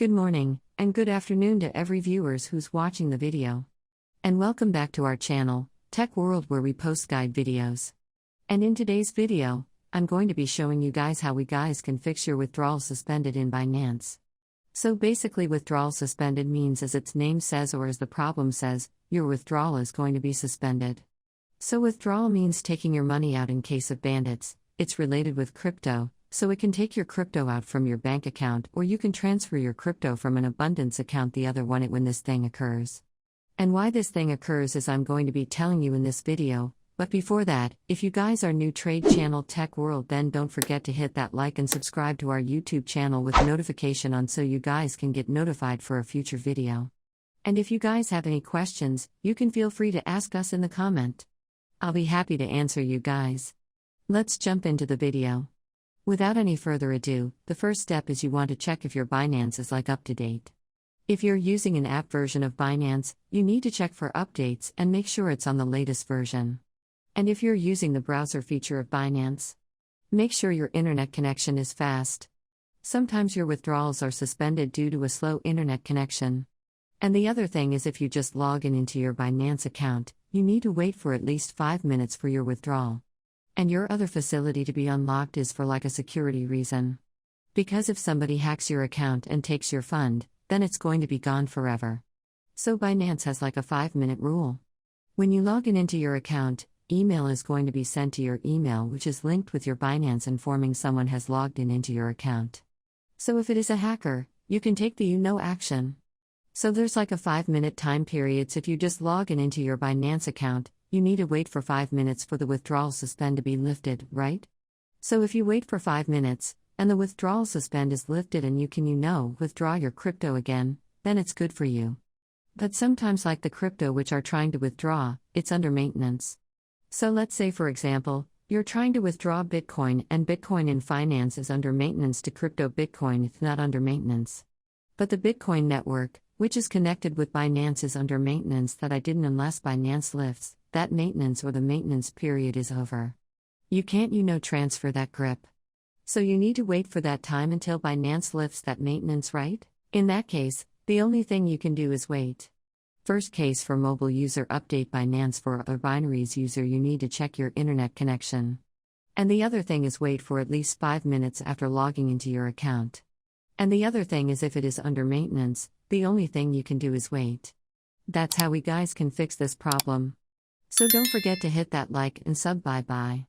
Good morning, and good afternoon to every viewers who's watching the video. And welcome back to our channel, Tech World, where we post guide videos. And in today's video, I'm going to be showing you guys how we guys can fix your withdrawal suspended in Binance. So basically, withdrawal suspended means, as its name says or as the problem says, your withdrawal is going to be suspended. So withdrawal means taking your money out in case of bandits. It's related with crypto, so it can take your crypto out from your bank account, or you can transfer your crypto from an abundance account the other one when this thing occurs. And why this thing occurs is I'm going to be telling you in this video. But before that, if you guys are new trade channel Tech World, then don't forget to hit that like and subscribe to our YouTube channel with notification on so you guys can get notified for a future video. And if you guys have any questions, you can feel free to ask us in the comment. I'll be happy to answer you guys. Let's jump into the video. Without any further ado, the first step is you want to check if your Binance is up to date. If you're using an app version of Binance, you need to check for updates and make sure it's on the latest version. And if you're using the browser feature of Binance, make sure your internet connection is fast. Sometimes your withdrawals are suspended due to a slow internet connection. And the other thing is, if you just log into your Binance account, you need to wait for at least 5 minutes for your withdrawal. And your other facility to be unlocked is for a security reason. Because if somebody hacks your account and takes your fund, then it's going to be gone forever. So Binance has a 5-minute rule. When you log into your account, email is going to be sent to your email, which is linked with your Binance, informing someone has logged into your account. So if it is a hacker, you can take the action. So there's a 5-minute time period. So if you just log into your Binance account, you need to wait for 5 minutes for the withdrawal suspend to be lifted, right? So if you wait for 5 minutes, and the withdrawal suspend is lifted and you can withdraw your crypto again, then it's good for you. But sometimes, like the crypto which are trying to withdraw, it's under maintenance. So let's say, for example, you're trying to withdraw Bitcoin, and Bitcoin in finance is under maintenance to crypto. Bitcoin is not under maintenance. But the Bitcoin network, which is connected with Binance, is under maintenance that I didn't unless Binance lifts that maintenance or the maintenance period is over. You can't transfer that grip. So you need to wait for that time until Binance lifts that maintenance, right? In that case, the only thing you can do is wait. First case, for mobile user, update Binance. For other binaries user, you need to check your internet connection. And the other thing is wait for at least 5 minutes after logging into your account. And the other thing is, if it is under maintenance, the only thing you can do is wait. That's how we guys can fix this problem. So don't forget to hit that like and sub. Bye bye.